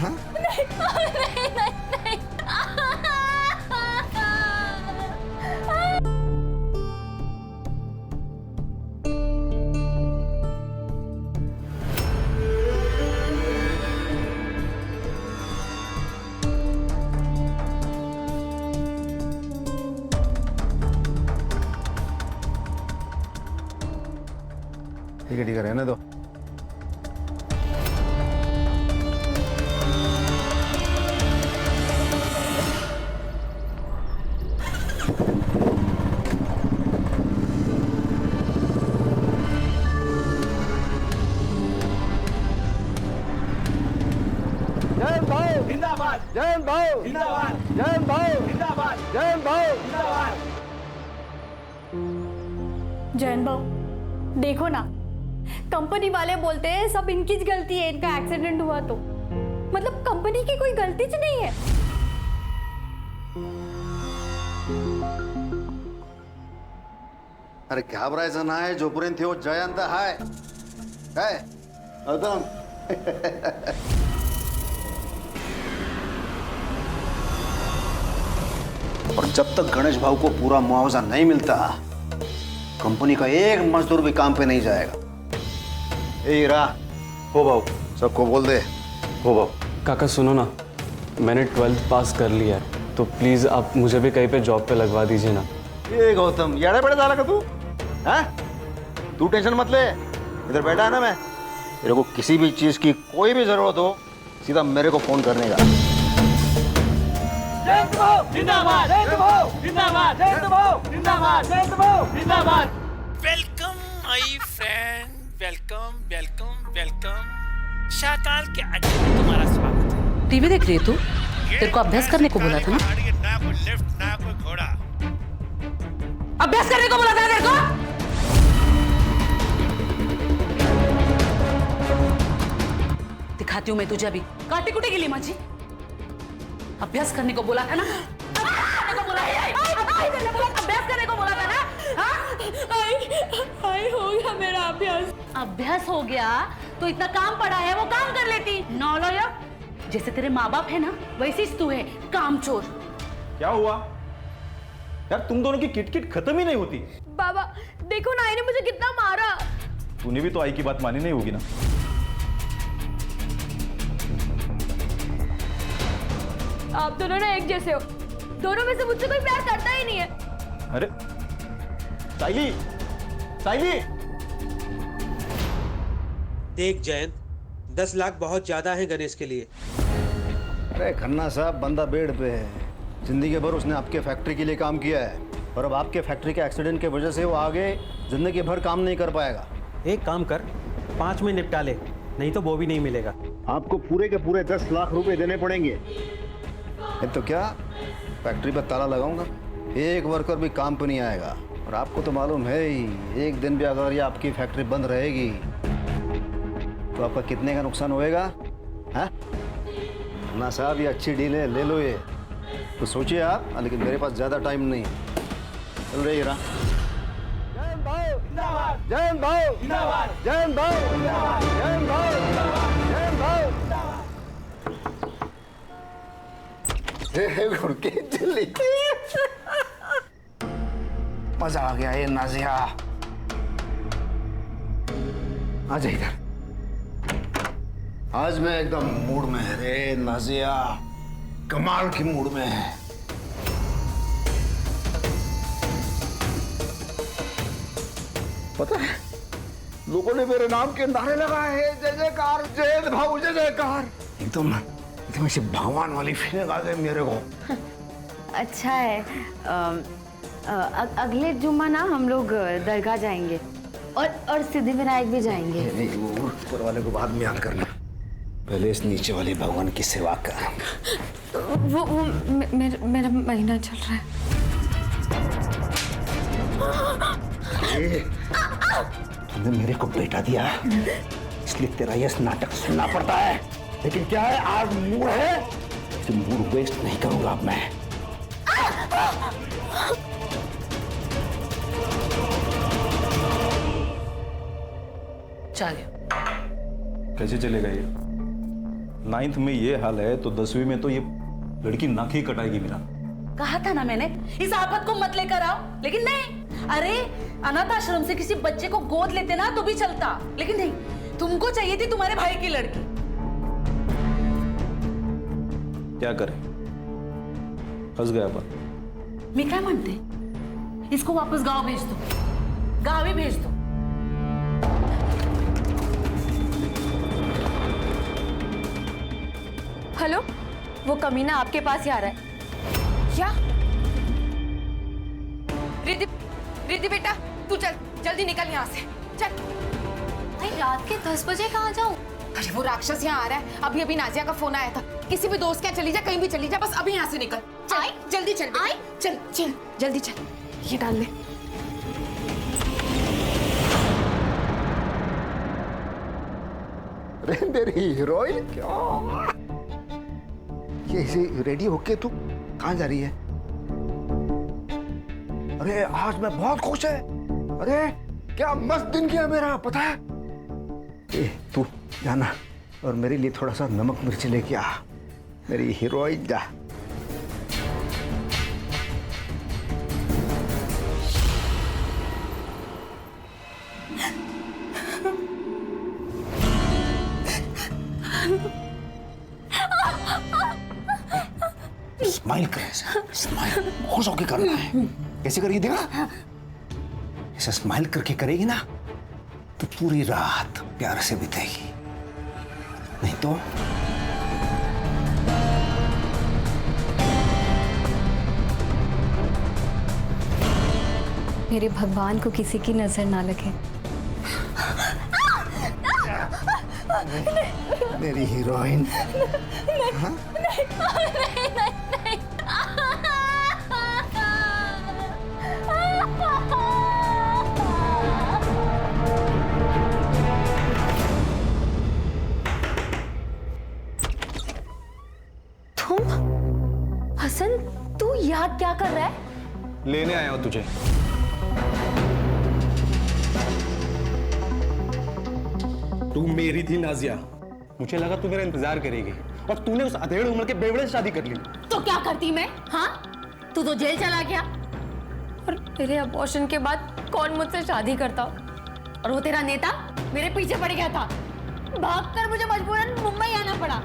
हाँ? नहीं, नहीं, नहीं, ठीक है रहने दो। जैन भाव जिंदाबाद, जैन भाव जिंदाबाद, जैन भाव जिंदाबाद, जैन भाव जिंदाबाद। जैन भाऊ, देखो ना, कंपनी वाले बोलते हैं सब इनकी गलती है, इनका एक्सीडेंट हुआ तो मतलब कंपनी की कोई गलती ज नहीं है। अरे घाबरायचं नाही, जोपर्यंत ह्यो जयंत हाय काय गौतम। और जब तक गणेश भाऊ को पूरा मुआवजा नहीं मिलता, कंपनी का एक मजदूर भी काम पे नहीं जाएगा। ए हीरा, हो भाऊ, सबको बोल दे। हो भाऊ। काका सुनो ना, मैंने 12th पास कर लिया है, तो प्लीज आप मुझे भी कहीं पे जॉब पे लगवा दीजिए ना। ये गौतम यार बड़े डाला का तू, हैं? तू टेंशन मत ले, इधर बैठा है ना मैं। तेरे को किसी भी चीज की कोई भी जरूरत हो, सीधा मेरे को फोन करने का। Welcome my friend, welcome welcome welcome. Shakaal के अड्डे में तुम्हारा स्वागत है। टीवी देख रही है तू? तेरे को अभ्यास करने को बोला था ना? ना कोई लिफ्ट ना कोई घोड़ा। अभ्यास करने को बोला था तेरे को? दिखाती हूँ मैं तुझे अभी काटी कुटे गिली माझी। अभ्यास करने को बोला था ना? अभ्यास करने को बोला था ना? आई हो गया मेरा अभ्यास। अभ्यास हो गया तो इतना काम पड़ा है वो काम कर लेती। नौलया जैसे तेरे माँ बाप है ना, वैसे ही तू है कामचोर। क्या हुआ यार, तुम दोनों की किटकिट खत्म ही नहीं होती। बाबा देखो ना, आई ने मुझे कितना मारा। तूने भी तो आई की बात मानी नहीं होगी ना। आप दोनों ना एक जैसे हो, दोनों में से मुझसे कोई प्यार करता ही नहीं है। अरे साइली, साइली। देख जयंत, 10 लाख बहुत ज्यादा है गणेश के लिए। अरे खन्ना साहब, बंदा बेड पे है। जिंदगी भर उसने आपके फैक्ट्री के लिए काम किया है, और अब आपके फैक्ट्री के एक्सीडेंट की वजह से वो आगे जिंदगी भर काम नहीं कर पाएगा। एक काम कर, 5 में निपटा ले, नहीं तो वो भी नहीं मिलेगा। आपको पूरे के पूरे 10 लाख रुपए देने पड़ेंगे। तो क्या फैक्ट्री पर ताला लगाऊंगा, एक वर्कर भी काम पर नहीं आएगा। और आपको तो मालूम है ही, एक दिन भी अगर ये आपकी फैक्ट्री बंद रहेगी तो आपका कितने का नुकसान होएगा। हाँ ना साहब, ये अच्छी डील है, ले लो ये। तो सोचिए आप, लेकिन मेरे पास ज़्यादा टाइम नहीं है। चल रही हीरा। जैन भाव जिंदाबाद, जैन भाव जिंदाबाद, जैन भाव जिंदाबाद, जैन भाव जिंदाबाद, जैन भाव जिंदाबाद। के चली मजा आ गया। ये नाजिया आ जा इधर। आज मैं एकदम मूड में है रे नाजिया, कमाल की मूड में है। पता है, लोगों ने मेरे नाम के नारे लगाए हैं, जय जयकार, जय भाऊ, जय जयकार। एकदम एकदम ऐसी भगवान वाली फीलिंग आ गई मेरे को। अच्छा है। अगले जुम्मा ना हम लोग दरगाह जाएंगे और सिद्धिविनायक भी जाएंगे। नहीं, वो ऊपर वाले को बाद में याद करना, पहले इस नीचे वाले भगवान की सेवा कर। वो मेरा महीना चल रहा है। तुमने मेरे को बेटा दिया, इसलिए तेरा ये नाटक सुनना पड़ता है। लेकिन क्या है, आज मूड है, तो मूड वेस्ट नहीं करूंगा अब मैं। चलिए। कैसे चलेगा ये? 9th में ये हाल है तो 10वीं में तो ये लड़की नाक ही कटाएगी मेरा। कहा था ना मैंने, इस आफत को मत लेकर आओ, लेकिन नहीं। अरे अनाथ आश्रम से किसी बच्चे को गोद लेते ना तो भी चलता, लेकिन नहीं, तुमको चाहिए थी तुम्हारे भाई की लड़की। क्या करें, फंस गया पर। मैं क्या मानते, इसको वापस गांव भेज दो, गांव ही भेज दो। हेलो, वो कमीना आपके पास ही आ रहा है। क्या? रिद्धि, रिद्धि बेटा तू चल, जल्दी निकल यहाँ से, चल। भाई रात के 10 बजे कहाँ जाऊँ? अरे वो राक्षस यहाँ आ रहा है, अभी अभी नाजिया का फोन आया था। किसी भी दोस्त के यहाँ चली जा, कहीं भी चली जा, बस अभी यहाँ से निकल। चल, जल्दी चल बेटा, चल चल जल्दी चल, ये डाल ले। अरे मेरी हीरोइन, क्या ये इसे रेडी होके तू कहाँ जा रही है? अरे आज मैं बहुत खुश है। अरे क्या मस्त दिन किया मेरा, पता है? ए, तू जाना और मेरे लिए थोड़ा सा नमक मिर्च लेके आ, मेरी हीरोइन जा। स्माइल कर, स्माइल खुश होके करना है। कैसे करेगी देखा? ऐसा स्माइल करके करेगी ना तो पूरी रात प्यार से बीतेगी, नहीं तो मेरे भगवान को किसी की नजर ना लगे। मेरी हीरोइन। हाँ? हसन, तू याद क्या कर रहा है? लेने आया हूँ तुझे। तू मेरी थी नाजिया। मुझे लगा तू मेरा इंतजार करेगी और तूने उस अधेड़ उम्र के बेवड़े से शादी कर ली। तो क्या करती मैं? हाँ, तू तो जेल चला गया और तेरे अबॉर्शन के बाद कौन मुझसे शादी करता? और वो तेरा नेता मेरे पीछे पड़ गया था, भागकर मुझे मजबूरन मुंबई आना पड़ा।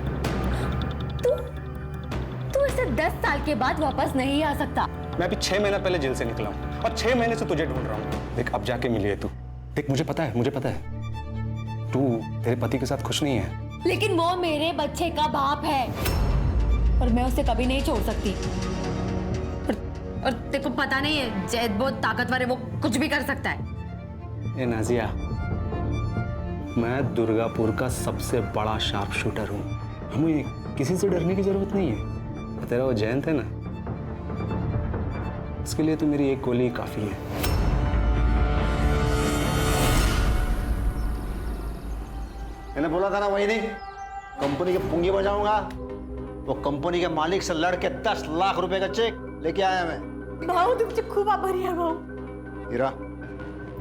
तू इसे 10 साल के बाद वापस नहीं आ सकता। मैं अभी 6 महीना पहले जेल से निकला हूँ और 6 महीने से तुझे ढूंढ रहा हूँ। देख अब जाके मिली है तू। देख मुझे पता है तू तेरे पति के साथ खुश नहीं है, लेकिन वो मेरे बच्चे का बाप है और मैं उसे कभी नहीं छोड़ सकती। और तेरे को पता नहीं है, जैद बहुत ताकतवर है, वो कुछ भी कर सकता है। ए नाजिया, मैं दुर्गापुर का सबसे बड़ा शार्प शूटर हूँ। हमें किसी से डरने की जरूरत नहीं है। तेरा वो जयंत है ना, उसके लिए तो मेरी एक गोली काफी है। मैंने बोला था ना, वही नहीं, कंपनी के पुंगी बजाऊंगा। वो कंपनी के मालिक से लड़के 10 लाख रुपए का चेक लेके आया मैं। भाऊ तुमसे खूब आभारी है भाऊ। हीरा,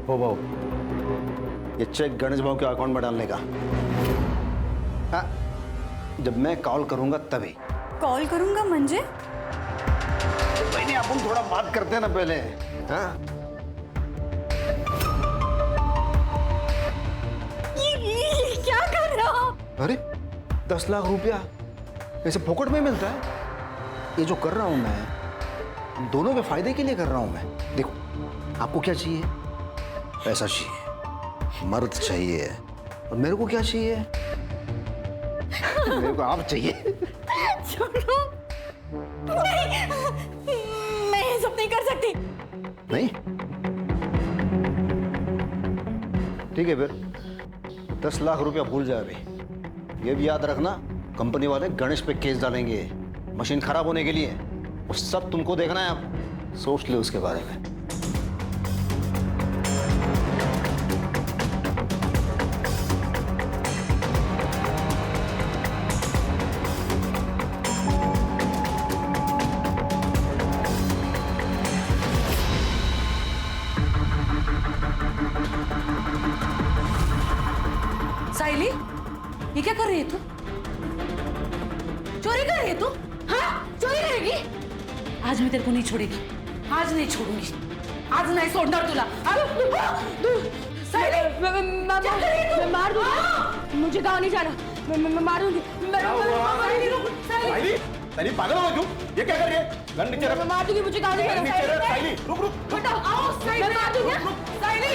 हो भाऊ, ये चेक गणेश भाऊ के अकाउंट में डालने का। हाँ, जब मैं कॉल करूंगा तभी। कॉल करूंगा म्हणजे? नहीं, अपन थोड़ा बात करते हैं ना पहले। हाँ? ये क्या कर रहा हो? अरे 10 लाख रुपया ऐसे फोकट में मिलता है? ये जो कर रहा हूं मैं, दोनों के फायदे के लिए कर रहा हूं मैं। देखो, आपको क्या चाहिए? पैसा चाहिए, मर्द चाहिए, और मेरे को क्या चाहिए? मेरे को आप चाहिए। छोड़ो, नहीं, मैं ये सब नहीं कर सकती। नहीं? ठीक है फिर 10 लाख रुपया भूल जाए अभी। ये भी याद रखना, कंपनी वाले गणेश पे केस डालेंगे मशीन खराब होने के लिए। वो सब तुमको देखना है, आप सोच ले उसके बारे में। साइली, ये क्या कर रही है तू? है तू? हाँ, चोरी रहेगी? आज मैं तेरे को नहीं छोड़ेगी, आज नहीं छोड़ूंगी, आज नहीं छोड़णार तुला। मैं मार दूंगी, मुझे गाँव नहीं जाना, मैं मारूंगी। साइली पागल हो तुम? ये क्या कर रही है? गन नीचे रख। मैं मार दूंगी, मुझे गाँव नहीं जाना। नीचे रख साइली, रुक रुक। बताओ, आओ, मैं मार दूंगी। साइली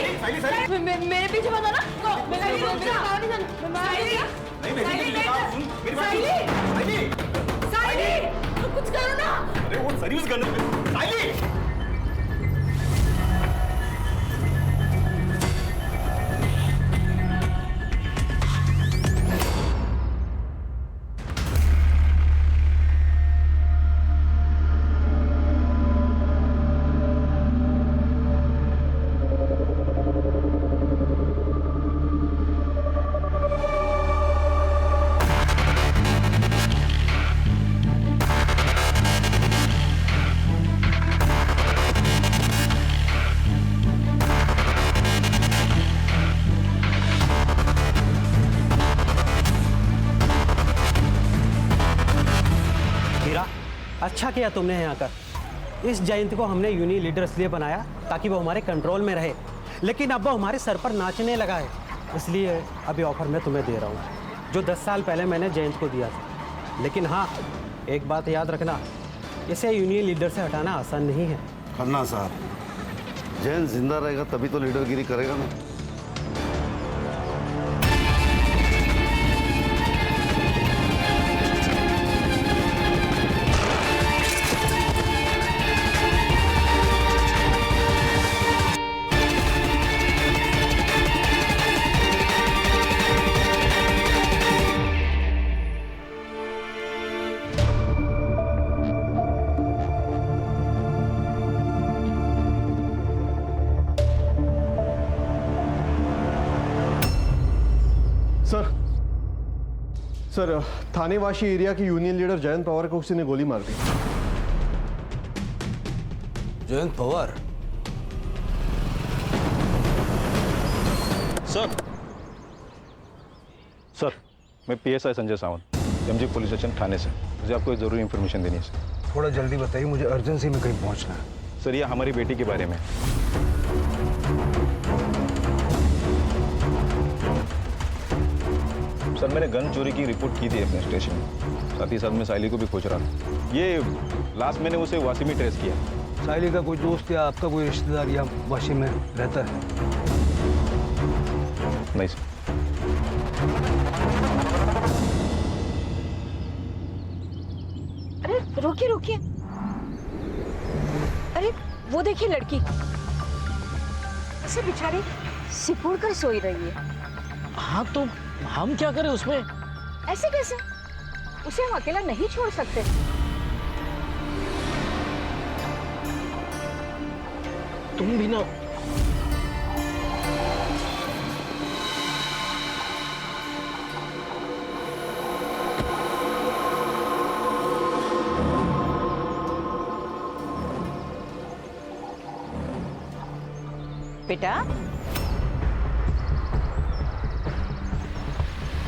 मेरे पीछे मत आना। मैं गाँव नहीं जाना, मैं मार दूंगी। नहीं सुन मेरी बात सुन। साइली कुछ करो ना। अरे वो सर्विस गन पे साइली। अच्छा किया तुमने यहाँ आकर। इस जयंत को हमने यूनियन लीडर इसलिए बनाया ताकि वो हमारे कंट्रोल में रहे, लेकिन अब वो हमारे सर पर नाचने लगा है। इसलिए अभी ऑफर मैं तुम्हें दे रहा हूँ जो 10 साल पहले मैंने जयंत को दिया था। लेकिन हाँ, एक बात याद रखना, इसे यूनियन लीडर से हटाना आसान नहीं है। खन्ना साहब, जयंत जिंदा रहेगा तभी तो लीडरगिरी करेगा ना। सर, थानेवासी एरिया के यूनियन लीडर जयंत पवार को किसी ने गोली मार दी। जयंत पवार? सर, मैं PSI Sanjay Sawant, MG police station थाने से। मुझे आपको जरूरी इंफॉर्मेशन देनी है सर। थोड़ा जल्दी बताइए, मुझे अर्जेंसी में कहीं पहुंचना है। सर, ये हमारी बेटी के बारे में। सर, मैंने गन चोरी की रिपोर्ट की थी अपने स्टेशन में। साथ ही साथ मैं साइली को भी खोज रहा था। ये लास्ट मैंने उसे वासी में ट्रेस किया। साइली का कोई दोस्त या आपका कोई रिश्तेदार या वाशी में रहता है? नहीं सर। अरे रुकिए रुकिए, अरे वो देखिए लड़की, ऐसे बेचारी सिकुड़ कर सोई रही है। हाँ तो हम क्या करें उसमें? ऐसे कैसे? उसे हम अकेला नहीं छोड़ सकते। तुम भी ना। बेटा,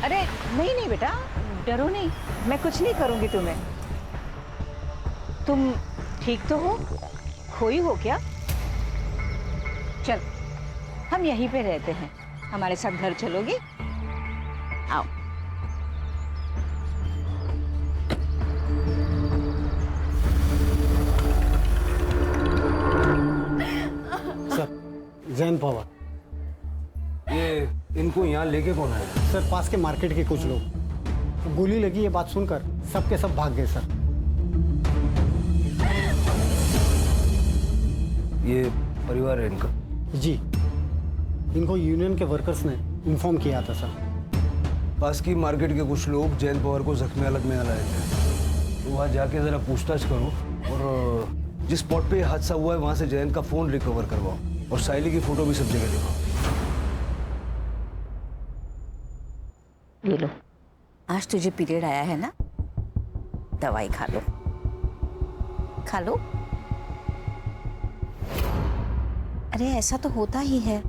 अरे नहीं नहीं बेटा, डरो नहीं, मैं कुछ नहीं करूंगी तुम्हें। तुम ठीक तो हो? खोई हो क्या? चल, हम यहीं पे रहते हैं, हमारे साथ घर चलोगी? आओ। सर, जयंत पवार। ये इनको यहाँ लेके कौन आया? सर, पास के मार्केट के कुछ लोग। गोली लगी ये बात सुनकर सब के सब भाग गए सर। ये परिवार है इनका? जी, इनको यूनियन के वर्कर्स ने इन्फॉर्म किया था सर। पास की मार्केट के कुछ लोग जयंत पवार को जख्मी हालत में लाए थे, तो वहाँ जाके जरा पूछताछ करो और जिस स्पॉट पे हादसा हुआ है वहाँ से जयंत का फोन रिकवर करवाओ और साइली की फोटो भी सब जगह दिखाओ। ये लो, आज तुझे पीरियड आया है ना, दवाई खा लो, खा लो। अरे ऐसा तो होता ही है,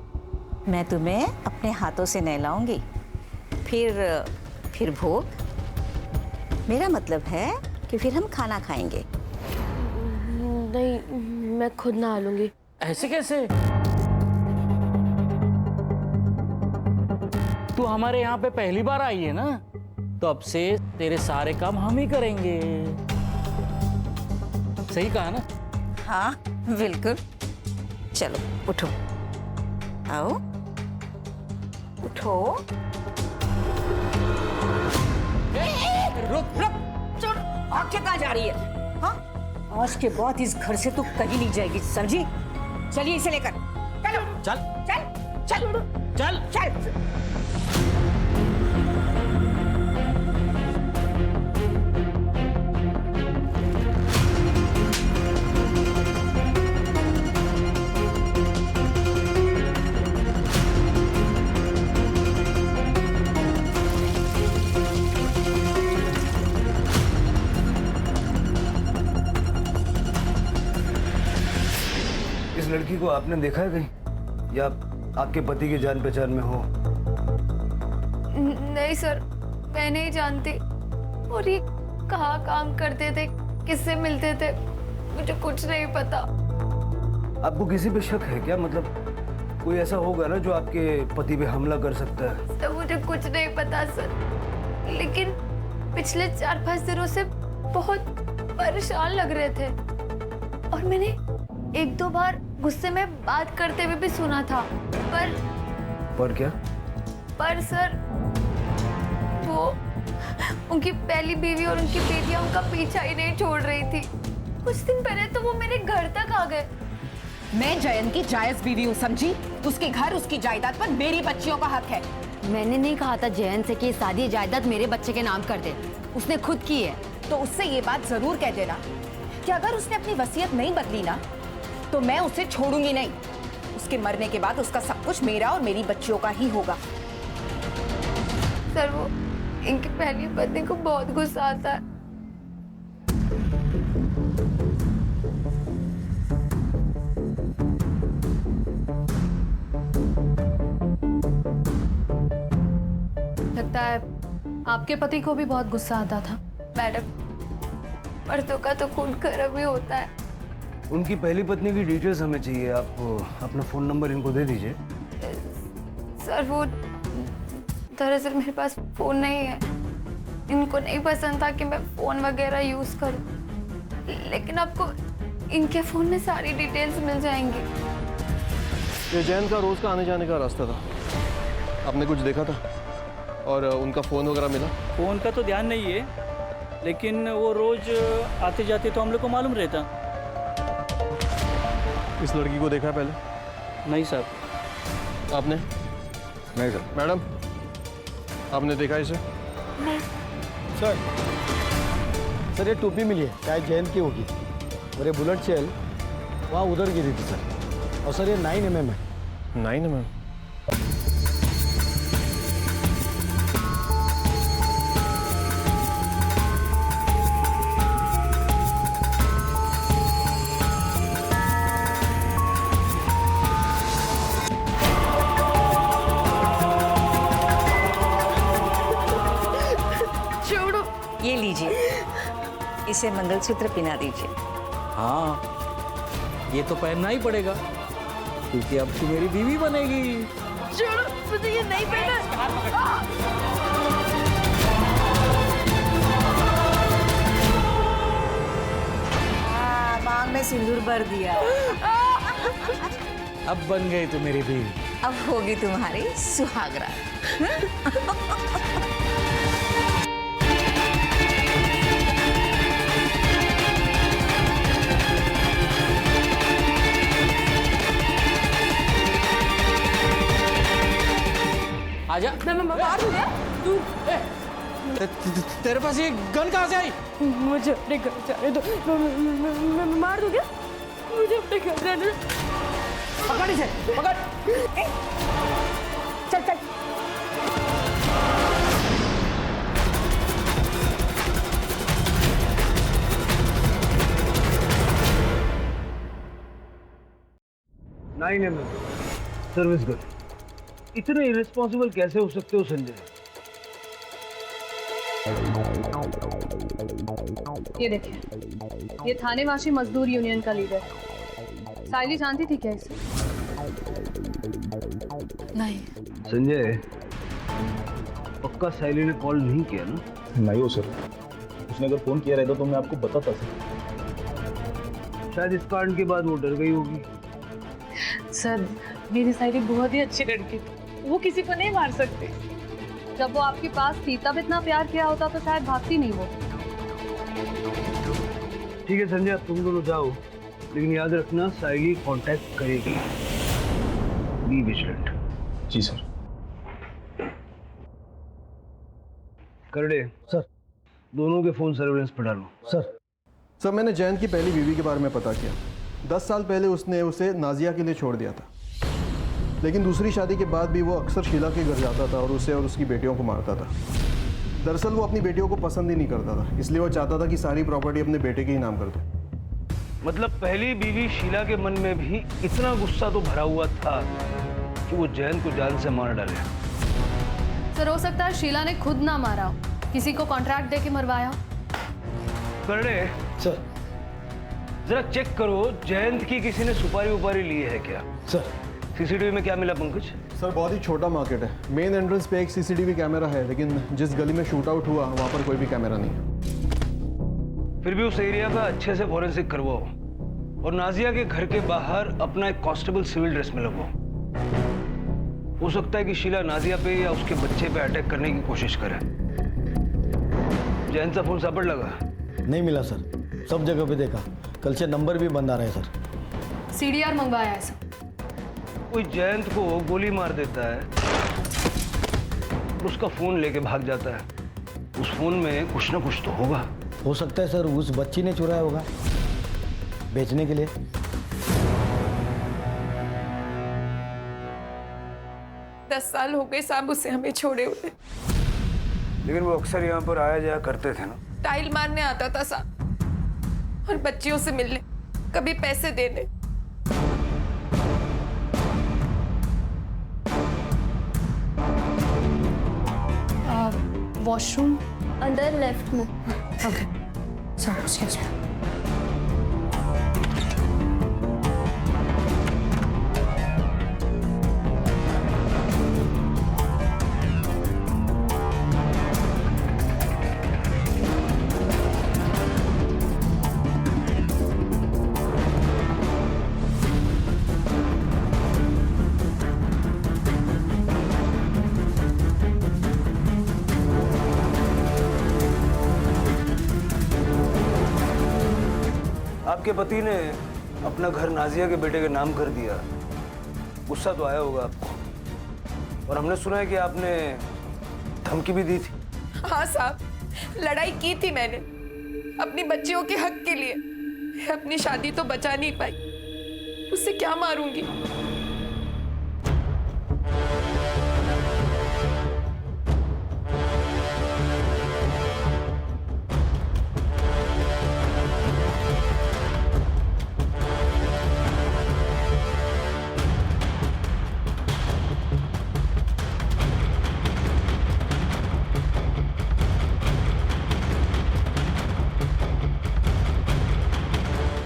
मैं तुम्हें अपने हाथों से नहलाऊंगी, फिर भोग। मेरा मतलब है कि फिर हम खाना खाएंगे। नहीं, मैं खुद नहा लूंगी। ऐसे कैसे? तू हमारे यहाँ पे पहली बार आई है ना, तो अब से तेरे सारे काम हम ही करेंगे। सही कहा ना? हाँ बिल्कुल। चलो उठो, आओ उठो। रुक रुक, चल आके कहाँ जा रही है? हाँ, आज के बाद इस घर से तू कहीं नहीं जाएगी, समझी? चलिए इसे लेकर चलो। चल चल चल चल चल। इस लड़की को आपने देखा है कहीं, या आपके पति की जान पहचान में हो? नहीं सर, मैं नहीं जानती। और ये कहाँ काम करते थे, किससे मिलते थे, मुझे कुछ नहीं पता। आपको किसी पे शक है क्या? मतलब कोई ऐसा होगा ना जो आपके पति पे हमला कर सकता है? तो मुझे कुछ नहीं पता सर, लेकिन पिछले 4-5 दिनों से बहुत परेशान लग रहे थे और मैंने 1-2 बार गुस्से में बात करते हुए भी सुना था। पर क्या? पर सर, वो उनकी पहली बीवी और उनकी बेटियां उनका पीछा ही नहीं छोड़ रही थी। कुछ दिन पहले तो वो मेरे घर तक आ गए। मैं जयंत की जायज बीवी हूँ, समझी? उसके घर, उसकी जायदाद पर मेरी बच्चियों का हक है। मैंने नहीं कहा था जयंत से कि शादी जायदाद मेरे बच्चे के नाम कर दे, उसने खुद की है। तो उससे ये बात जरूर कह देना कि अगर उसने अपनी वसीयत नहीं बदली ना, तो मैं उसे छोड़ूंगी नहीं। उसके मरने के बाद उसका सब कुछ मेरा और मेरी बच्चियों का ही होगा। सर, वो इनकी पहली पत्नी को बहुत गुस्सा आता है। लगता है आपके पति को भी बहुत गुस्सा आता था। मैडम, मर्दों का तो खून गर्म ही होता है। उनकी पहली पत्नी की डिटेल्स हमें चाहिए। आप अपना फोन नंबर इनको दे दीजिए। सर, वो दरअसल मेरे पास फोन नहीं है। इनको नहीं पसंद था कि मैं फोन वगैरह यूज करूं, लेकिन आपको इनके फोन में सारी डिटेल्स मिल जाएंगी। ये जैन का रोज का आने जाने का रास्ता था, आपने कुछ देखा था? और उनका फोन वगैरह मिला? फोन का तो ध्यान नहीं है, लेकिन वो रोज आते जाते तो हम लोग को मालूम रहता। इस लड़की को देखा है पहले? नहीं सर। आपने? नहीं सर। मैडम, आपने देखा इसे? नहीं सर, ये टोपी मिली है, शायद जैन की होगी। और ये बुलेट शेल वहाँ उधर गिरी थी सर। और सर, ये 9 mm है। 9 mm? ये लीजिए, इसे मंगलसूत्र पहना दीजिए। हाँ, ये तो पहनना ही पड़ेगा, क्योंकि अब तू मेरी बीवी बनेगी। छोड़ो, मुझे ये नहीं पहना। मांग में सिंदूर भर दिया। अब बन गई तू मेरी बीवी। अब होगी तुम्हारी सुहागरात। आजा। मैं मार दूंगा। तू तेरे पास ये गन कहाँ से आई? मुझे अपने घर जाने दो। मैं मार दूंगा। मुझे अपने घर जाने दो। पकड़ इसे, पकड़। चल चल। Service good. इतने इरेस्पॉन्सिबल कैसे हो सकते हो संजय? ये देखिए, ये थानेवासी मजदूर यूनियन का लीडर। साइली जानती थी क्या इसे? नहीं। संजय, पक्का साइली ने कॉल नहीं किया ना? नहीं हो सर, उसने अगर फोन किया रहता तो मैं आपको बताता सर। शायद इस कांड के बाद वो डर गई होगी। सर, मेरी साइली बहुत ही अच्छी लड़की थी, वो किसी को नहीं मार सकती। जब वो आपके पास थी तब इतना प्यार किया होता तो शायद भागती नहीं वो। ठीक है संजय, तुम दोनों जाओ, लेकिन याद रखना साइली कांटेक्ट करेगी। Be vigilant. जी सर। करड़े सर, दोनों के फोन सर्विलेंस पर डालो। सर, मैंने जयंत की पहली बीवी के बारे में पता किया। 10 साल पहले उसने उसे नाजिया के लिए छोड़ दिया था, लेकिन दूसरी शादी के बाद भी वो अक्सर शीला के घर जाता था और उसे और उसकी बेटियों को मारता था। दरअसल वो अपनी बेटियों को पसंद ही नहीं करता था, इसलिए वो चाहता था कि सारी प्रॉपर्टी अपने बेटे के ही नाम कर दो। मतलब पहली बीवी शीला के मन में भी इतना गुस्सा तो भरा हुआ था कि वो जयंत को जान से मार डाले। सर, हो सकता है शीला ने खुद ना मारा हो, किसी को कॉन्ट्रैक्ट देके मरवाया हो। करड़े सर, जरा चेक करो जयंत की किसी ने सुपारी उपारी ली है क्या? सर, सीसीटीवी में क्या मिला पंकज? सर, बहुत ही छोटा मार्केट है। मेन एंट्रेंस पे एक सीसीटीवी कैमरा है, लेकिन जिस गली में शूट आउट हुआ वहाँ पर कोई भी कैमरा नहीं है। फिर भी उस एरिया का अच्छे से फॉरेंसिक करवाओ और नाजिया के घर के बाहर अपना एक कांस्टेबल सिविल ड्रेस में लगवाओ। हो सकता है कि शीला नाजिया पे या उसके बच्चे पे अटैक करने की कोशिश करे। जयंत का फोन सापड़ लगा? नहीं मिला सर, सब जगह पे देखा, कल से नंबर भी बंद आ रहा है सर। सीडीआर मंगवाया है सर। कोई जयंत को गोली मार देता है, उसका फोन लेके भाग जाता है, उस फोन में कुछ ना कुछ तो होगा। हो सकता है सर उस बच्ची ने चुराया होगा बेचने के लिए। दस साल हो गए साहब उसे हमें छोड़े हुए। लेकिन वो अक्सर यहाँ पर आया जाया करते थे ना? टाइल मारने आता था साहब, और बच्चियों से मिलने, कभी पैसे देने। वॉशरूम अंदर लेफ्ट में। Okay, sorry, excuse me. आपके पति ने अपना घर नाजिया के बेटे के नाम कर दिया, गुस्सा तो आया होगा आपको। और हमने सुना है कि आपने धमकी भी दी थी। हाँ साहब, लड़ाई की थी मैंने अपनी बच्चियों के हक के लिए। अपनी शादी तो बचा नहीं पाई, उससे क्या मारूंगी?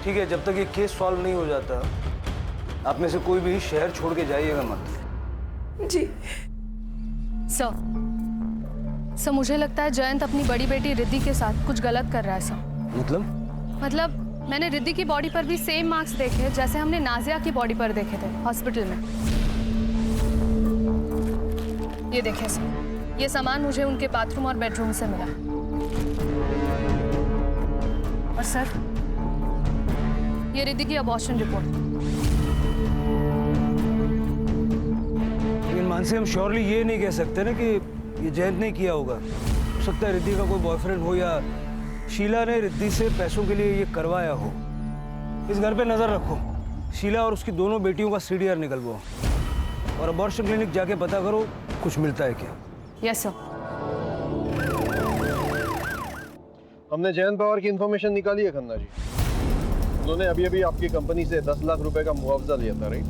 ठीक है, जब तक ये केस सॉल्व नहीं हो जाता, आप में से कोई भी शहर छोड़ के जाइएगा मत। जी सर, मुझे लगता है जयंत अपनी बड़ी बेटी रिद्धि के साथ कुछ गलत कर रहा है सर। मतलब मैंने रिद्धि की बॉडी पर भी सेम मार्क्स देखे जैसे हमने नाजिया की बॉडी पर देखे थे हॉस्पिटल में। ये देखें सर, ये सामान मुझे उनके बाथरूम और बेडरूम से मिला। और सर, ये रिद्धि की अबॉर्शन रिपोर्ट। लेकिन मानसी, हम श्योरली ये नहीं कह सकते ना कि ये जयंत ने किया होगा। हो सकता है रिद्धि का कोई बॉयफ्रेंड हो या शीला ने रिद्धि से पैसों के लिए ये करवाया हो। इस घर पे नजर रखो, शीला और उसकी दोनों बेटियों का सीडीआर निकलवाओ और अबॉर्शन क्लिनिक जाके पता करो कुछ मिलता है क्या। Yes sir. हमने जयंत पवार की इंफॉर्मेशन निकाली है खन्ना जी। उन्होंने अभी अभी आपकी कंपनी से 10 लाख रुपए का मुआवजा लिया था, राइट?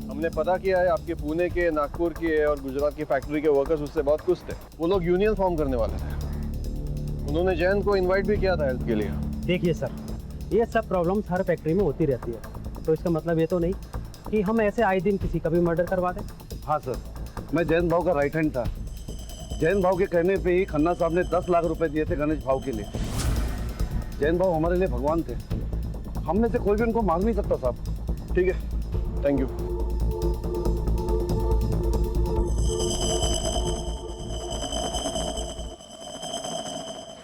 हमने पता किया है आपके पुणे के, नागपुर के और गुजरात की फैक्ट्री के वर्कर्स उससे बहुत खुश थे। वो लोग यूनियन फॉर्म करने वाले थे। उन्होंने जयंत को इनवाइट भी किया था हेल्प के लिए। देखिए सर, ये सब प्रॉब्लम्स हर फैक्ट्री में होती रहती है, तो इसका मतलब ये तो नहीं कि हम ऐसे आए दिन किसी का भी मर्डर करवा दें। हाँ सर, मैं जयंत भाव का राइट हैंड था। जयंत भाव के कहने पे ही खन्ना साहब ने 10 लाख रुपए दिए थे गणेश भाव के लिए। जयंत भाव हमारे लिए भगवान थे, हम में से कोई भी उनको मांग नहीं सकता साहब। ठीक है, थैंक यू।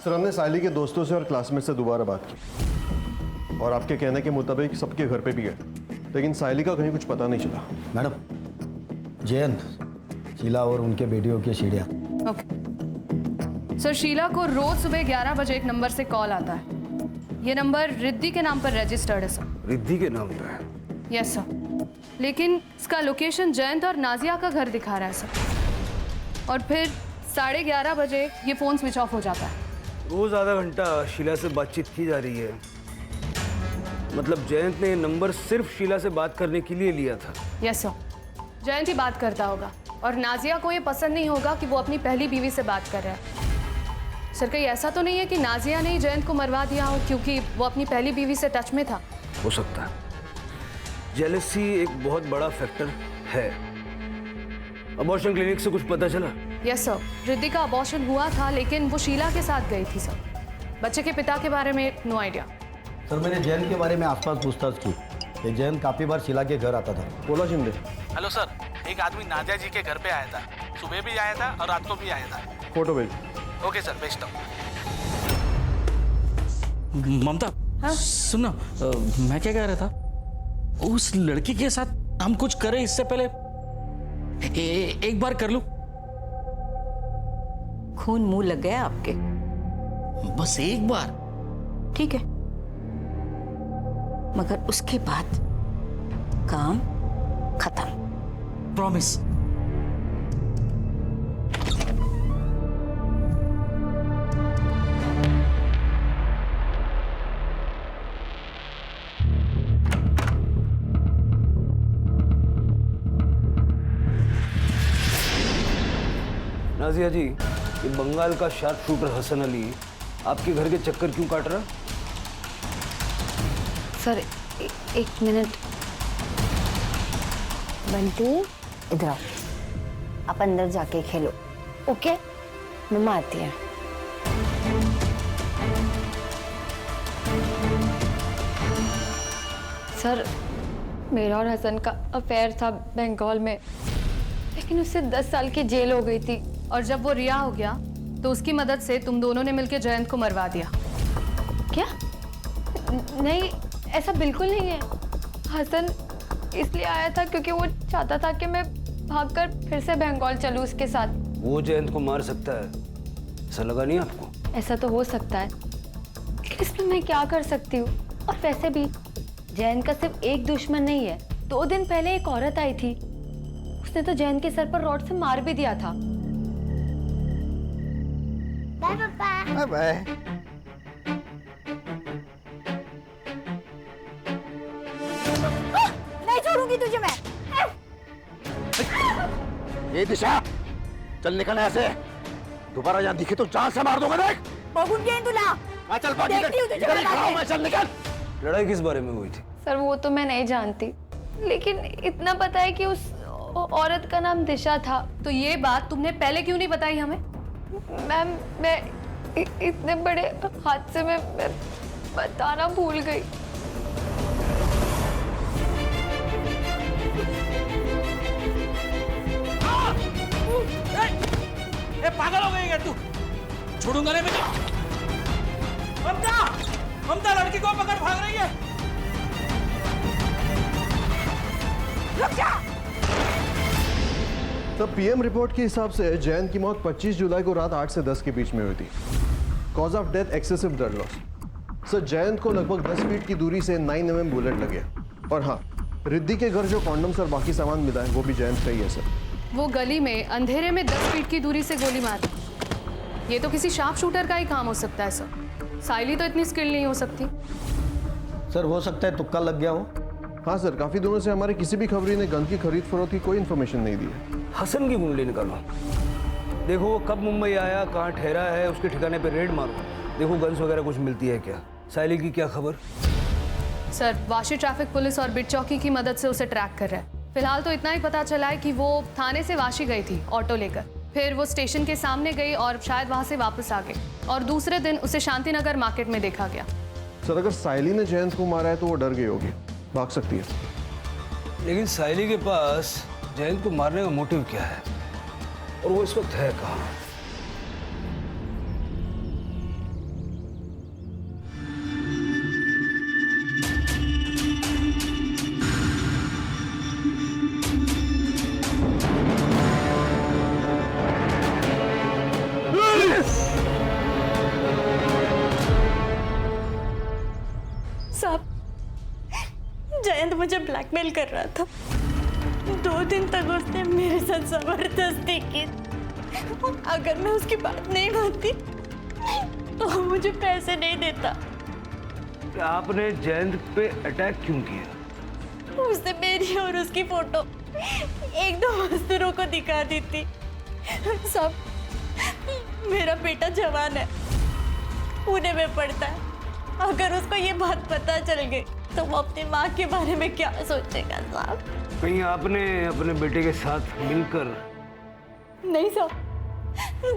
सर, हमने साइली के दोस्तों से और क्लासमेट से दोबारा बात की और आपके कहने के मुताबिक सबके घर पे भी गए, लेकिन साइली का कहीं कुछ पता नहीं चला। मैडम, जयंत, शीला और उनके बेटियों की सीढ़ियाँ। ओके सर, शीला को रोज सुबह 11 बजे एक नंबर से कॉल आता है। ये नंबर रिद्धि के नाम पर रजिस्टर्ड है सर। रिद्धि के नाम पे? यस सर, लेकिन इसका लोकेशन जयंत और नाजिया का घर दिखा रहा है सर। और फिर 11:30 बजे ये फ़ोन स्विच ऑफ हो जाता है। रोज आधा घंटा शीला से बातचीत की जा रही है। मतलब जयंत ने ये नंबर सिर्फ शीला से बात करने के लिए लिया था। यस सर, जयंत ही बात करता होगा और नाजिया को ये पसंद नहीं होगा कि वो अपनी पहली बीवी से बात कर रहा है। सर, कहीं ऐसा तो नहीं है कि नाजिया ने ही जयंत को मरवा दिया हो क्योंकि वो अपनी पहली बीवी से टच में था? हो सकता है। जेलसी एक बहुत बड़ा फैक्टर है। अबॉर्शन क्लिनिक से कुछ पता चला? यस सर, रिद्धि का अबॉर्शन हुआ था लेकिन वो शीला के साथ गई थी सर। बच्चे के पिता के बारे में नो आइडिया। सर, मैंने जयंत के बारे में आसपास पूछताछ की कि जयंत काफी बार शीला के घर आता था। बोला शिंदे। हेलो सर, एक आदमी नादिया जी के घर पे आया था। सुबह भी आया था और रात को भी आया था। फोटो भेज। ओके सर, भेजता हूँ। ममता, सुनो, मैं क्या कह रहा था, उस लड़की के साथ हम कुछ करें इससे पहले एक बार कर लूं। खून मुंह लग गया आपके? बस एक बार। ठीक है, मगर उसके बाद काम खत्म। प्रॉमिस। नाजिया जी, ये बंगाल का शार्प शूटर हसन अली आपके घर के चक्कर क्यों काट रहा? सर, एक मिनट। बंटी, इधर आओ। आप अंदर जाके खेलो, ओके? मम्मा आती है। सर, मेरा और हसन का अफेयर था बंगाल में, लेकिन उससे 10 साल की जेल हो गई थी। और जब वो रिहा हो गया तो उसकी मदद से तुम दोनों ने मिलकर जयंत को मरवा दिया। क्या? नहीं, ऐसा बिल्कुल नहीं है। हसन इसलिए आया था क्योंकि वो चाहता था कि मैं भागकर फिर से बंगाल चलूं उसके साथ। वो जयंत को मार सकता है, ऐसा लगा नहीं आपको? ऐसा तो हो सकता है, लेकिन इसमें मैं क्या कर सकती हूँ? और वैसे भी जयंत का सिर्फ एक दुश्मन नहीं है। 2 दिन पहले एक औरत आई थी, उसने तो जयंत के सर पर रॉड से मार भी दिया था। बाय पापा। बाय। नहीं छोड़ूंगी तुझे मैं। ये दिशा, चल निकल यहाँ से। दोबारा यहाँ दिखे तो जान से मार दूंगा। देख, बगुन के तुला। चल भाग, निकल खड़ा हूं मैं, चल निकल। लड़ाई किस बारे में हुई थी? सर, वो तो मैं नहीं जानती, लेकिन इतना पता है कि उस औरत का नाम दिशा था। तो ये बात तुमने पहले क्यों नहीं बताई हमें? मैम, मैं इतने बड़े हादसे में मैं बताना भूल गई। ए, पागल हो गई है तू? छोड़ूंगा नहीं मैं। ममता, ममता लड़की को पकड़, भाग रही है। रुक जा। तो पीएम रिपोर्ट के हिसाब से जयंत की मौत 25 जुलाई को रात 8 से 10 के बीच में हुई थी। Cause of death excessive blood loss. Sir, Jayant को लगभग 10 फीट की दूरी से 9 mm बुलेट लगे। और हाँ, रिद्धि के घर जो कॉन्डम्स और बाकी सामान मिला है वो भी जयंत का ही है सर। वो गली में अंधेरे में 10 फीट की दूरी से गोली मारी। ये तो किसी शार्प शूटर का ही काम हो सकता है सर। साइली तो इतनी स्किल नहीं हो सकती। सर, हो सकता है तुक्का लग गया हो। हाँ सर, काफी दिनों से हमारे किसी भी खबरी ने गन की खरीद फरोख्त की कोई इन्फॉर्मेशन नहीं दी है। हसन की कुंडली निकालो, देखो वो कब मुंबई आया, कहाँ ठहरा है, उसके ठिकाने पे रेड मारो। देखो गन्स वगैरह कुछ मिलती है क्या? साइली की क्या खबर? सर, वाशी ट्रैफिक पुलिस और बिट चौकी की मदद से उसे ट्रैक कर रहा है। फिलहाल तो इतना ही पता चला है कि वो थाने से वाशी गई थी ऑटो लेकर, फिर वो स्टेशन के सामने गई और शायद वहां से वापस आ गई, और दूसरे दिन उसे शांतिनगर मार्केट में देखा गया। सर अगर साइली ने जयंत को मारा है तो वो डर गई होगी, भाग सकती है। लेकिन साइली के पास जयंत को मारने का मोटिव क्या है और वो इस वक्त है कहाँ? साहब, जयंत मुझे ब्लैकमेल कर रहा था। 2 दिन तक उसने मेरे साथ जबरदस्ती की। अगर मैं उसकी बात नहीं मानती तो वो मुझे पैसे नहीं देता। क्या आपने जयंत पे अटैक क्यों किया? उसने मेरी और उसकी फोटो 1-2 मजदूरों को दिखा दी थी। सब, मेरा बेटा जवान है, पुणे में पढ़ता है। अगर उसको ये बात पता चल गई तो वो अपनी माँ के बारे में क्या सोचेगा साहब? कहीं आपने अपने बेटे के साथ मिलकर? नहीं साहब,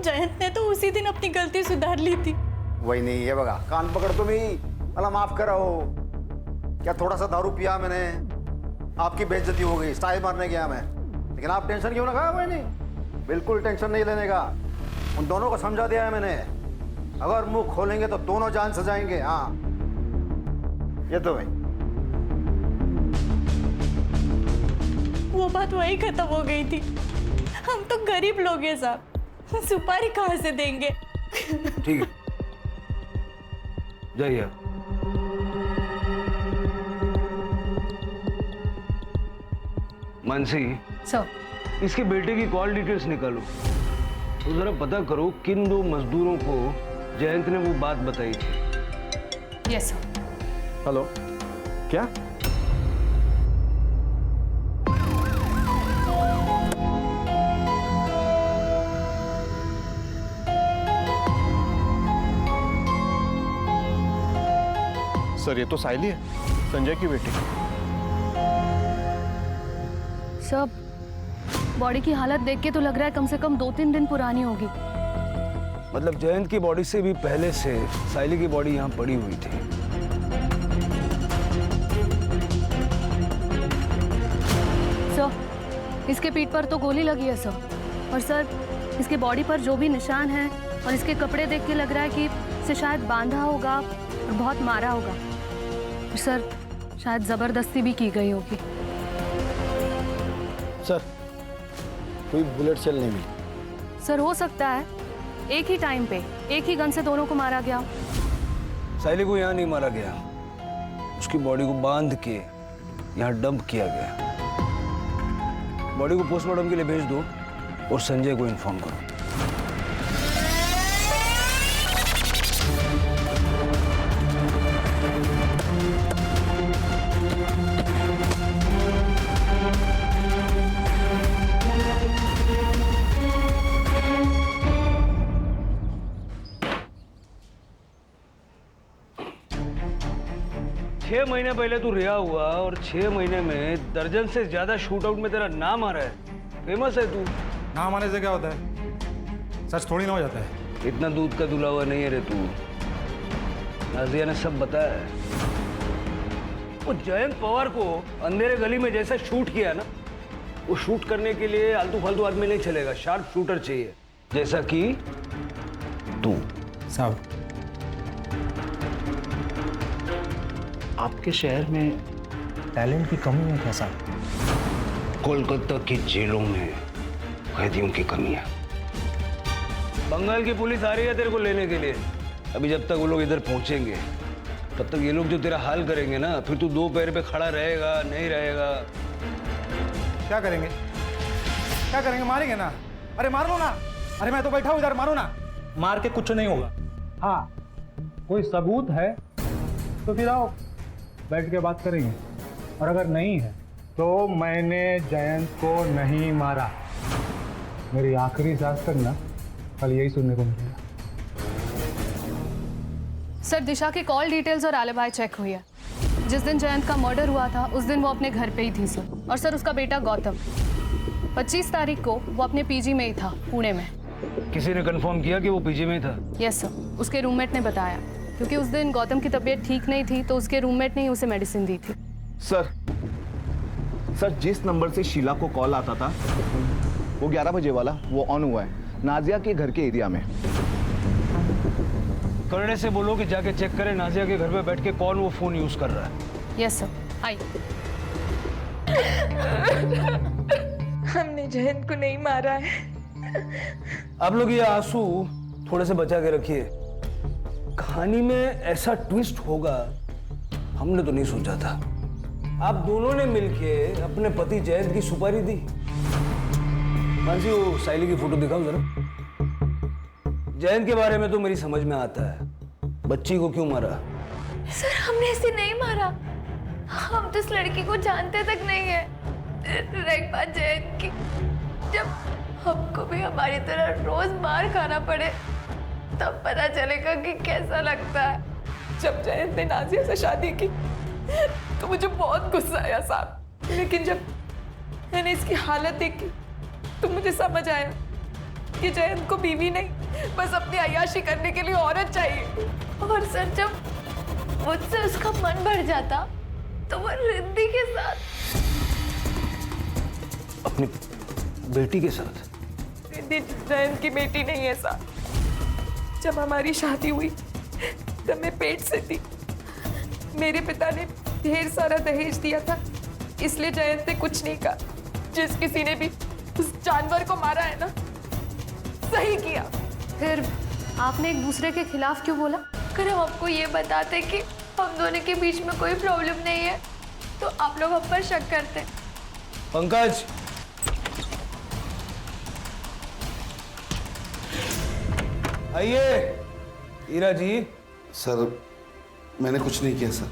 जयंत ने तो उसी दिन अपनी गलती सुधार ली थी। वही नहीं है बगा, कान पकड़ तुम ही। अल्लाह माफ करो, क्या थोड़ा सा दारू पिया मैंने, आपकी बेइज्जती हो गई, स्टाइल मारने गया मैं। लेकिन आप टेंशन क्यों लगा? वही नहीं, बिल्कुल टेंशन नहीं लेने का। उन दोनों को समझा दिया है मैंने, अगर मुंह खोलेंगे तो दोनों जान से जाएंगे। हाँ, ये तो भाई वो बात वही खत्म हो गई थी। हम तो गरीब लोग हैं साहब, सुपारी कहाँ से देंगे? ठीक है, जाइए आप। मानसी सर, इसके बेटे की कॉल डिटेल्स निकालो तो जरा पता करो किन 2 मजदूरों को जयंत ने वो बात बताई थी। Yes sir. हेलो, क्या? सर ये तो साइली है, संजय की बेटी। सर, बॉडी की हालत देख के तो लग रहा है कम से कम 2-3 दिन पुरानी होगी। मतलब जयंत की बॉडी से भी पहले से साइली की बॉडी यहाँ पड़ी हुई थी। सर, इसके पीठ पर तो गोली लगी है सर, और सर इसके बॉडी पर जो भी निशान है और इसके कपड़े देख के लग रहा है कि इसे शायद बांधा होगा और बहुत मारा होगा, और सर शायद जबरदस्ती भी की गई होगी। सर कोई बुलेट सेल नहीं मिली। सर हो सकता है एक ही टाइम पे एक ही गन से दोनों को मारा गया। साइली को यहाँ नहीं मारा गया, उसकी बॉडी को बांध के यहाँ डंप किया गया। बॉडी को पोस्टमार्टम के लिए भेज दो और संजय को इन्फॉर्म करो। छह महीने पहले तू रिहा हुआ और 6 महीने में दर्जन से ज्यादा शूट आउट में तेरा नाम आ रहा है। फेमस है तू। नाम आने से क्या होता है? सच थोड़ी ना हो जाता है। इतना दूध का दुला हुआ नहीं है रे तू। नाजिया ने सब बताया है। वो जयंत पवार को अंधेरे गली में जैसा शूट किया ना, वो शूट करने के लिए आलतू फालतू आदमी नहीं चलेगा, शार्प शूटर चाहिए, जैसा कि तू। साहब, आपके शहर में टैलेंट की कमी है क्या साहब? कोलकाता की जेलों में कैदियों की कमी है। बंगाल की पुलिस आ रही है तेरे को लेने के लिए। अभी जब तक वो लोग इधर पहुंचेंगे तब तक ये लोग जो तेरा हाल करेंगे ना, फिर तू 2 पैर पे खड़ा रहेगा नहीं रहेगा। क्या करेंगे? क्या करेंगे? मारेंगे ना? अरे मार लो ना। अरे मैं तो बैठा हूँ इधर, मारो ना। मार के कुछ नहीं होगा। हाँ, कोई सबूत है तो फिर आओ, बैठ के बात करेंगे। और अगर नहीं है तो मैंने जयंत को नहीं मारा। मेरी आखिरी सांस तक ना कल यही सुनने को मिलेगा। सर दिशा की कॉल डिटेल्स और एलिबाई चेक हुई है। जिस दिन जयंत का मर्डर हुआ था उस दिन वो अपने घर पे ही थी सर। और सर उसका बेटा गौतम 25 तारीख को वो अपने पीजी में ही था, पुणे में। किसी ने कंफर्म किया कि वो पीजी में था? यस सर, उसके रूममेट ने बताया, क्योंकि उस दिन गौतम की तबीयत ठीक नहीं थी तो उसके रूममेट ने ही उसे मेडिसिन दी थी। सर जिस नंबर से शीला को कॉल आता था वो 11 बजे वाला वो ऑन हुआ है नाजिया के घर के एरिया में। करने से बोलो कि जाके चेक करें नाजिया के घर पे बैठ के कौन वो फोन यूज कर रहा है। यस सर, आइए। हमने जयंत को नहीं मारा है। आप लोग ये आंसू थोड़े से बचा के रखिए। कहानी में ऐसा ट्विस्ट होगा हमने तो नहीं सोचा था। आप दोनों ने मिलके अपने पति जयंत की सुपारी दी। मानसी वो साइली की फोटो दिखाओ जरा। जयंत के बारे में तो मेरी समझ में आता है, बच्ची को क्यों मारा? सर हमने इसे नहीं मारा, हम तो इस लड़की को जानते तक नहीं है। एक बात जयंत की, जब हमको भी हमारी तरह रोज मार खाना पड़े तब पता चलेगा कि कैसा लगता है। जब जयंत ने नाजिया से शादी की तो मुझे बहुत गुस्सा आया साहब, लेकिन जब मैंने इसकी हालत देखी तो मुझे समझ आया कि जयंत को बीवी नहीं बस अपनी अय्याशी करने के लिए औरत चाहिए। और सर जब मुझसे उसका मन बढ़ जाता तो वो रिद्धि के साथ, अपनी बेटी के साथ? रिद्धि जयंत की बेटी नहीं है साहब। जब हमारी शादी हुई तब मैं पेट से थी। मेरे पिता ने ढेर सारा दहेज दिया था, इसलिए जयंत ने कुछ नहीं कहा। जिस किसी ने भी उस जानवर को मारा है ना, सही किया। फिर आपने एक दूसरे के खिलाफ क्यों बोला? अगर हम आपको ये बताते कि हम दोनों के बीच में कोई प्रॉब्लम नहीं है तो आप लोग हम पर शक करते। पंकज, आइए। ईरा जी। सर मैंने कुछ नहीं किया सर।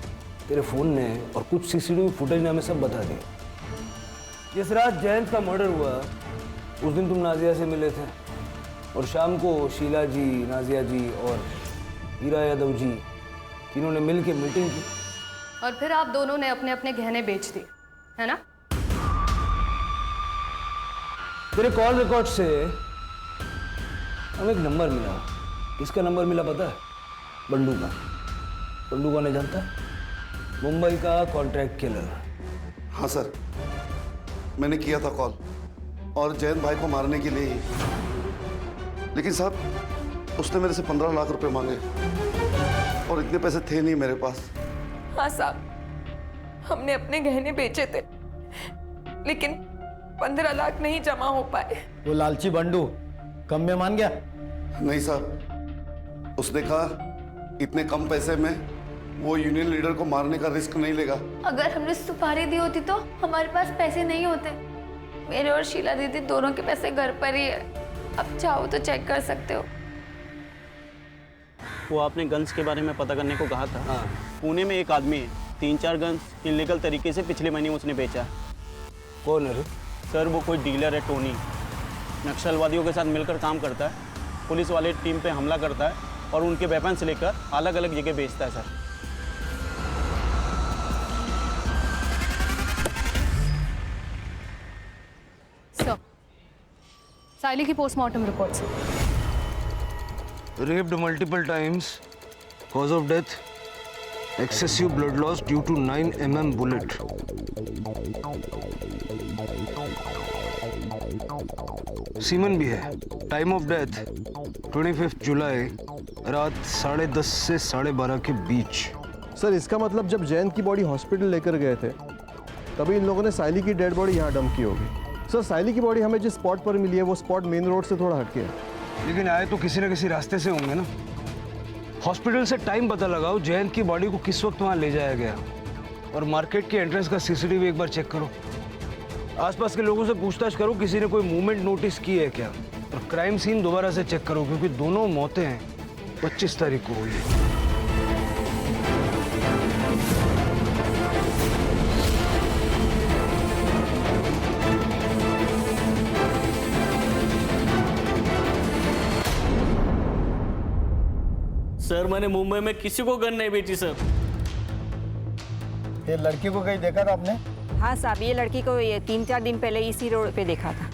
तेरे फोन ने और कुछ सीसीटीवी फुटेज ने हमें सब बता दिया। जिस रात जयंत का मर्डर हुआ उस दिन तुम नाजिया से मिले थे और शाम को शीला जी, नाजिया जी और हीरा यादव जी तीनों ने मिलकर मीटिंग की। और फिर आप दोनों ने अपने अपने गहने बेच दिए, है ना? तेरे कॉल रिकॉर्ड से हमें एक नंबर मिला। किसका नंबर मिला पता है? बंडू का। बंडू को नहीं जानता? मुंबई का कॉन्ट्रैक्ट किलर। हाँ सर, मैंने किया था कॉल और जयंत भाई को मारने के लिए ही। लेकिन साहब उसने मेरे से 15 लाख रुपए मांगे और इतने पैसे थे नहीं मेरे पास। हाँ साहब, हमने अपने गहने बेचे थे लेकिन 15 लाख नहीं जमा हो पाए। वो लालची बंडू कम में मान गया? नहीं साहब, उसने कहा इतने कम पैसे में वो यूनियन लीडर को मारने का रिस्क नहीं लेगा। अगर हमने सुपारी दी होती तो हमारे पास पैसे नहीं होते। मेरे और शीला दीदी दोनों के पैसे घर पर ही है, अब चाहो तो चेक कर सकते हो। वो आपने गन्स के बारे में पता करने को कहा था। हाँ। पुणे में एक आदमी है, 3-4 गन्स इलीगल तरीके से पिछले महीने उसने बेचा। कौन है? सर वो कोई डीलर है, टोनी। नक्सलवादियों के साथ मिलकर काम करता है, पुलिस वाले टीम पे हमला करता है और उनके वेपन्स लेकर अलग अलग जगह बेचता है सर। सर, साइली की पोस्टमार्टम रिपोर्ट से Raped multiple times. Cause of death: excessive blood loss due to 9 mm bullet. Semen भी है। टाइम ऑफ डेथ 25 जुलाई रात 10:30 से 12:30 के बीच। सर इसका मतलब जब जयंत की बॉडी हॉस्पिटल लेकर गए थे तभी इन लोगों ने साइली की डेड बॉडी यहाँ डंप की होगी। सर साइली की बॉडी हमें जिस स्पॉट पर मिली है वो स्पॉट मेन रोड से थोड़ा हटके है। लेकिन आए तो किसी न किसी रास्ते से होंगे ना। हॉस्पिटल से टाइम पता लगाओ, जयंत की बॉडी को किस वक्त वहाँ ले जाया गया, और मार्केट के एंट्रेंस का सीसीटीवी एक बार चेक करो। आसपास के लोगों से पूछताछ करो किसी ने कोई मूवमेंट नोटिस की है क्या, और क्राइम सीन दोबारा से चेक करो क्योंकि दोनों मौतें 25 तारीख को हुई है। सर मैंने मुंबई में किसी को गन नहीं बेची सर। ये लड़की को कहीं देखा था आपने? हाँ साहब, ये लड़की को ये 3-4 दिन पहले इसी रोड पे देखा था।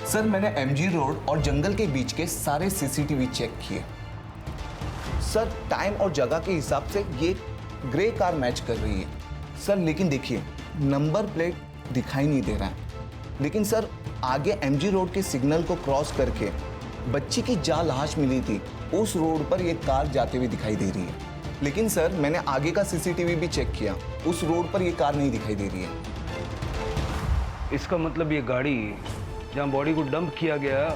सर मैंने एमजी रोड और जंगल के बीच के सारे सीसीटीवी चेक किए। सर टाइम और जगह के हिसाब से ये ग्रे कार मैच कर रही है सर, लेकिन देखिए नंबर प्लेट दिखाई नहीं दे रहा है। लेकिन सर आगे एमजी रोड के सिग्नल को क्रॉस करके बच्ची की जहाँ लाश मिली थी उस रोड पर ये कार जाते हुए दिखाई दे रही है। लेकिन सर मैंने आगे का सीसीटीवी भी चेक किया, उस रोड पर ये कार नहीं दिखाई दे रही है। इसका मतलब ये गाड़ी जहाँ बॉडी को डंप किया गया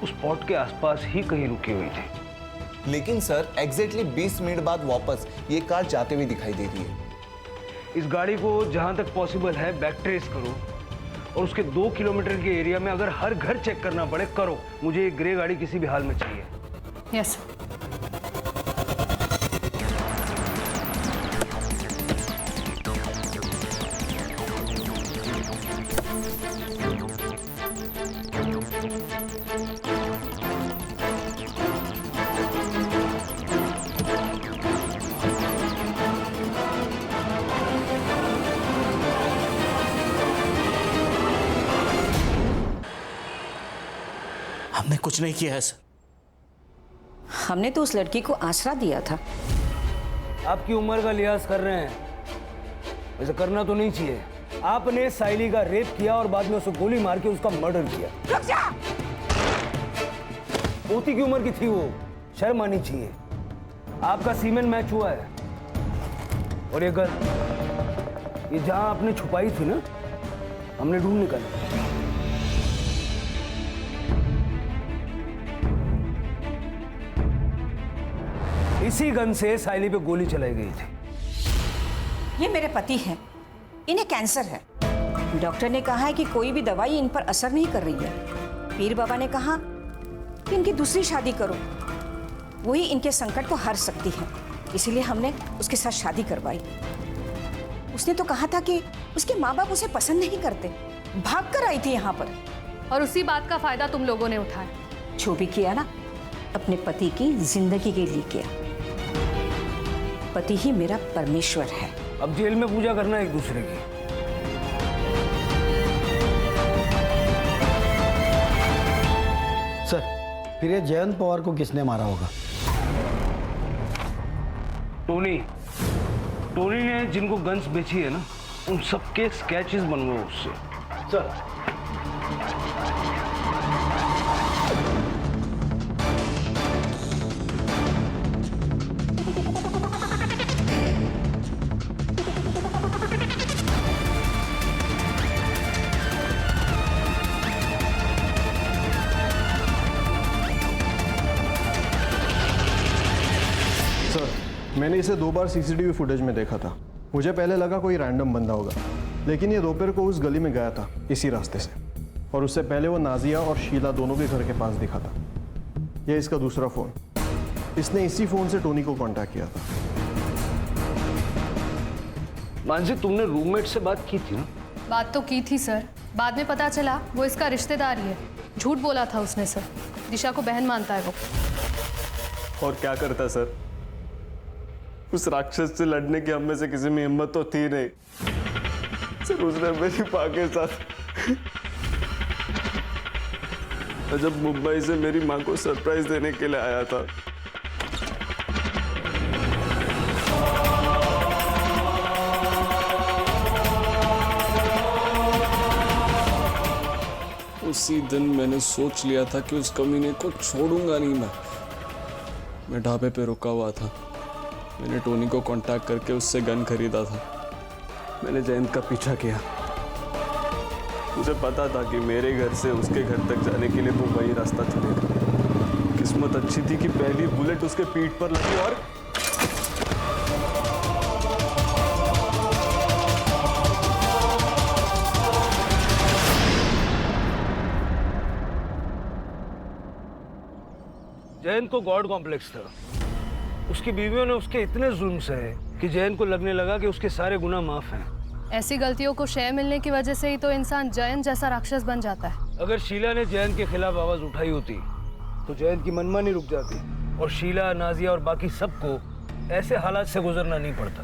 उस स्पॉट के आसपास ही कहीं रुकी हुई थी। लेकिन सर एग्जैक्टली 20 मिनट बाद वापस ये कार जाते हुए दिखाई दे रही है। इस गाड़ी को जहाँ तक पॉसिबल है बैक ट्रेस करो और उसके 2 किलोमीटर के एरिया में अगर हर घर चेक करना पड़े करो। मुझे ये ग्रे गाड़ी किसी भी हाल में चाहिए। यस। हमने कुछ नहीं किया है सर। हमने तो उस लड़की को आसरा दिया था। आपकी उम्र का लिहाज कर रहे हैं, वैसे करना तो नहीं चाहिए। आपने साइली का रेप किया और बाद में उसे गोली मार के उसका मर्डर किया। पोती की उम्र की थी वो, शर्म आनी चाहिए। आपका सीमेन मैच हुआ है और ये गन ये जहां आपने छुपाई थी ना, हमने ढूंढ निकाली। इसी गन से साइली पे गोली चलाई गई थी। ये मेरे पति हैं, इन्हें कैंसर है। डॉक्टर ने कहा है कि कोई भी दवाई इन पर असर नहीं कर रही है। पीर बाबा ने कहा कि इनकी दूसरी शादी करो, वही इनके संकट को हर सकती है। इसीलिए हमने उसके साथ शादी करवाई। उसने तो कहा था कि उसके माँ बाप उसे पसंद नहीं करते, भाग कर आई थी यहाँ पर। और उसी बात का फायदा तुम लोगों ने उठाया। जो भी किया ना, अपने पति की जिंदगी के लिए किया। पति ही मेरा परमेश्वर है। अब जेल में पूजा करना एक दूसरे की। सर फिर ये जयंत पवार को किसने मारा होगा? टोनी ने जिनको गन्स बेची है ना, उन सबके स्केचेस बनवाओ उससे। सर मैंने इसे 2 बार सीसीटीवी फुटेज में देखा था। मुझे पहले लगा कोई रैंडम बंदा होगा, लेकिन ये दोपहर को उस गली में गया था इसी रास्ते से, और उससे पहले वो नाजिया और शीला दोनों के घर के पास दिखा था। ये इसका दूसरा फ़ोन, इसने इसी फ़ोन से टोनी को कांटेक्ट किया था। मानसी, तुमने रूममेट से बात की थी ना? बात तो की थी सर, बाद में पता चला वो इसका रिश्तेदार ही है। झूठ बोला था उसने सर। दिशा को बहन मानता है वो। और क्या करता सर, उस राक्षस से लड़ने की हम में से किसी में हिम्मत तो थी नहीं सर। उसने मेरी माँ के साथ, जब मुंबई से मेरी माँ को सरप्राइज देने के लिए आया था, उसी दिन मैंने सोच लिया था कि उस कमीने को छोड़ूंगा नहीं। मैं ढाबे पे रुका हुआ था। मैंने टोनी को कांटेक्ट करके उससे गन खरीदा था। मैंने जयंत का पीछा किया। मुझे पता था कि मेरे घर से उसके घर तक जाने के लिए वो वही रास्ता चलेगा। किस्मत अच्छी थी कि पहली बुलेट उसके पीठ पर लगी और जयंत को गॉड कॉम्प्लेक्स था। उसकी बीवियों ने उसके इतने जुल्म सहे कि जयंत को लगने लगा कि उसके सारे गुनाह माफ हैं। ऐसी गलतियों को शय मिलने की वजह से ही तो इंसान जयंत जैसा राक्षस बन जाता है। अगर शीला ने जयंत के खिलाफ आवाज उठाई होती तो जयंत की मनमानी रुक जाती और शीला, नाजिया और बाकी सबको ऐसे हालात से गुजरना नहीं पड़ता।